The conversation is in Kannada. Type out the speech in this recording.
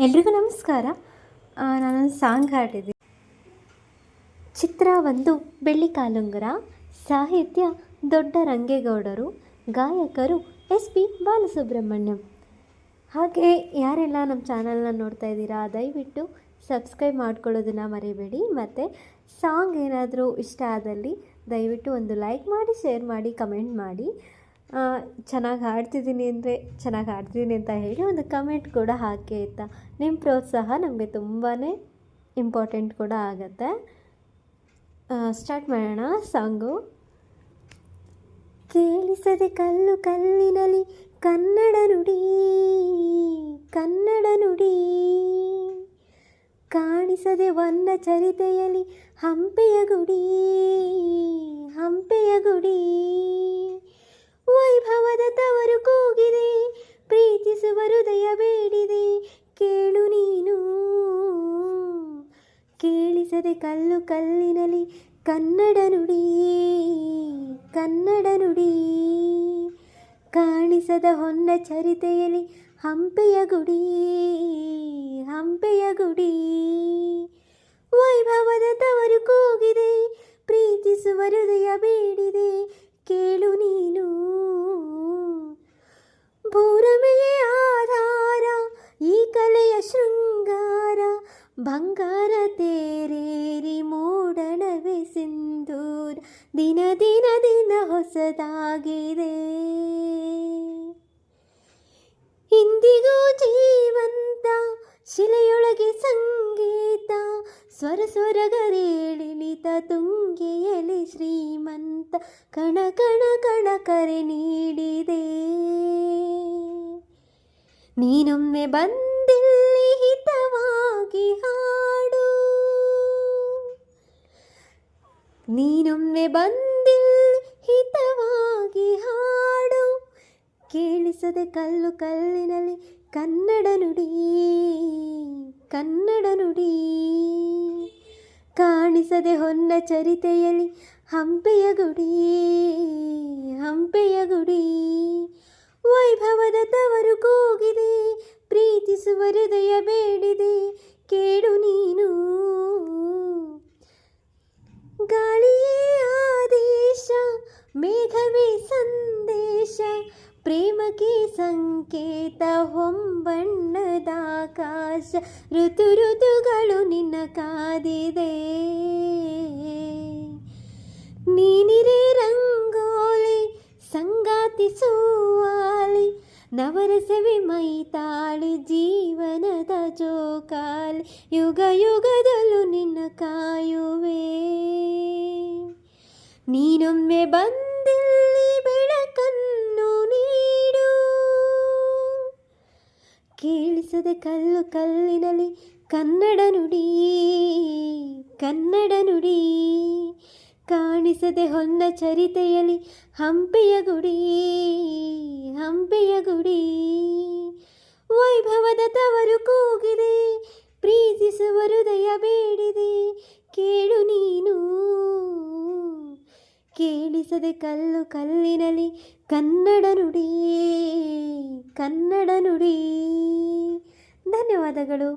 ಎಲ್ರಿಗೂ ನಮಸ್ಕಾರ. ನಾನೊಂದು ಸಾಂಗ್ ಹಾಡಿದ್ದೀನಿ. ಚಿತ್ರ ಒಂದು ಬೆಳ್ಳಿ ಕಾಲುಂಗರ, ಸಾಹಿತ್ಯ ದೊಡ್ಡ ರಂಗೇಗೌಡರು, ಗಾಯಕರು SP ಬಾಲಸುಬ್ರಹ್ಮಣ್ಯಂ. ಹಾಗೆ ಯಾರೆಲ್ಲ ನಮ್ಮ ಚಾನಲ್ನ ನೋಡ್ತಾ ಇದ್ದೀರಾ ದಯವಿಟ್ಟು ಸಬ್ಸ್ಕ್ರೈಬ್ ಮಾಡ್ಕೊಳ್ಳೋದನ್ನು ಮರಿಬೇಡಿ. ಮತ್ತು ಸಾಂಗ್ ಏನಾದರೂ ಇಷ್ಟ ಆದಲ್ಲಿ ದಯವಿಟ್ಟು ಒಂದು ಲೈಕ್ ಮಾಡಿ, ಶೇರ್ ಮಾಡಿ, ಕಮೆಂಟ್ ಮಾಡಿ. ಚೆನ್ನಾಗಿ ಹಾಡ್ತಿದ್ದೀನಿ ಅಂತ ಹೇಳಿ ಒಂದು ಕಮೆಂಟ್ ಕೂಡ ಹಾಕಿ ಆಯಿತಾ. ನಿಮ್ಮ ಪ್ರೋತ್ಸಾಹ ನಮಗೆ ತುಂಬಾ ಇಂಪಾರ್ಟೆಂಟ್ ಕೂಡ ಆಗುತ್ತೆ. ಸ್ಟಾರ್ಟ್ ಮಾಡೋಣ ಸಾಂಗು. ಕೇಳಿಸದೆ ಕಲ್ಲು ಕಲ್ಲಿನಲ್ಲಿ ಕನ್ನಡ ನುಡಿ, ಕನ್ನಡ ನುಡಿ. ಕಾಣಿಸದೆ ವನ್ನ ಚರಿತೆಯಲ್ಲಿ ಹಂಪೆಯ ಗುಡಿ, ಹಂಪೆಯ ಗುಡಿ. ವೈಭವದ ತವರು ಕೂಗಿದೆ, ಪ್ರೀತಿಸುವ ಹೃದಯ ಬೇಡಿದೆ, ಕೇಳು ನೀನು. ಕೇಳಿಸದೆ ಕಲ್ಲು ಕಲ್ಲಿನಲ್ಲಿ ಕನ್ನಡ ನುಡಿ, ಕನ್ನಡ ನುಡಿ. ಕಾಣಿಸದ ಹೊನ್ನ ಚರಿತೆಯಲ್ಲಿ ಹಂಪೆಯ ಗುಡಿ, ಹಂಪೆಯ ಗುಡಿ. ವೈಭವದ ತವರು ಕೂಗಿದೆ, ಪ್ರೀತಿಸುವ ಹೃದಯ ಬೇಡಿದೆ, ಕೇಳು ನೀನು. ಭೂರಮೆಯೇ ಆಧಾರ, ಈ ಕಲೆಯ ಶೃಂಗಾರ, ಬಂಗಾರ ತೇರೇರಿ ಮೂಡಣವೇ ಸಿಂಧೂರ. ದಿನ ದಿನ ದಿನ ಹೊಸದಾಗಿದೆ, ಇಂದಿಗೂ ಜೀವಂತ, ಶಿಲೆಯೊಳಗೆ ಸಂಗೀತ, ಸ್ವರ ಸ್ವರಗರೇಳಿಳಿತ, ತುಂಗೆಯಲಿ ಶ್ರೀಮಂತ, ಕಣ ಕಣ ಕಣ ಕರೆ ನೀಡಿದೆ. ನೀನೊಮ್ಮೆ ಬಂದಿಲ್ಲಿ ಹಿತವಾಗಿ ಹಾಡು, ನೀನೊಮ್ಮೆ ಬಂದಿಲ್ಲಿ ಹಿತವಾಗಿ ಹಾಡು. ಕೇಳಿಸದೆ ಕಲ್ಲು ಕಲ್ಲಿನಲ್ಲಿ ಕನ್ನಡ ನುಡಿ, ಕನ್ನಡ ನುಡಿ. ಕಾಣಿಸದೆ ಹೊನ್ನ ಚರಿತೆಯಲ್ಲಿ ಹಂಪೆಯ ಗುಡಿ, ಹಂಪೆಯ ಗುಡಿ. ವೈಭವದ ತವರು ಕೂಗಿದೆ, ಪ್ರೀತಿಸುವ ಹೃದಯ ಬೇಡಿದೆ, ಕೇಳು ನೀನು. ಗಾಳಿಯೇ ಆದೇಶ, ಮೇಘವೇ ಸಂದೇಶ, ಪ್ರೇಮಕ್ಕೆ ಸಂಕೇತ, ಹೊಂಬಣ್ಣದ ಆಕಾಶ. ಋತು ಋತುಗಳು ನಿನ್ನ ಕಾದಿದೆ, ನೀನಿರೇ ರಂಗೋಲಿ, ಸಂಗಾತಿ ಸೋವಾಲಿ, ನವರಸವೇ ಮೈತಾಳಿ, ಜೀವನದ ಜೋಕಾಲಿ. ಯುಗ ಯುಗದಲ್ಲೂ ನಿನ್ನ ಕಾಯುವೆ. ನೀನೊಮ್ಮೆ ಬಂದಿಲ್ಲಿ ಬೆಳಕನ್ನು ನೀಡು. ಕೇಳಿಸದೆ ಕಲ್ಲು ಕಲ್ಲಿನಲ್ಲಿ ಕನ್ನಡ ನುಡಿ, ಕನ್ನಡ ನುಡಿ. ಕಾಣಿಸದೆ ಹೊನ್ನ ಚರಿತೆಯಲ್ಲಿ ಹಂಪೆಯ ಗುಡಿ, ಹಂಪೆಯ ಗುಡಿ. ವೈಭವದ ತವರು ಕೂಗಿದೆ, ಪ್ರೀತಿಸುವ ಹೃದಯ ಬೇಡಿದೆ, ಕೇಳು ನೀನು. ಕೇಳಿಸದೆ ಕಲ್ಲು ಕಲ್ಲಿನಲ್ಲಿ ಕನ್ನಡ ನುಡಿ, ಕನ್ನಡ ನುಡಿ. ಧನ್ಯವಾದಗಳು.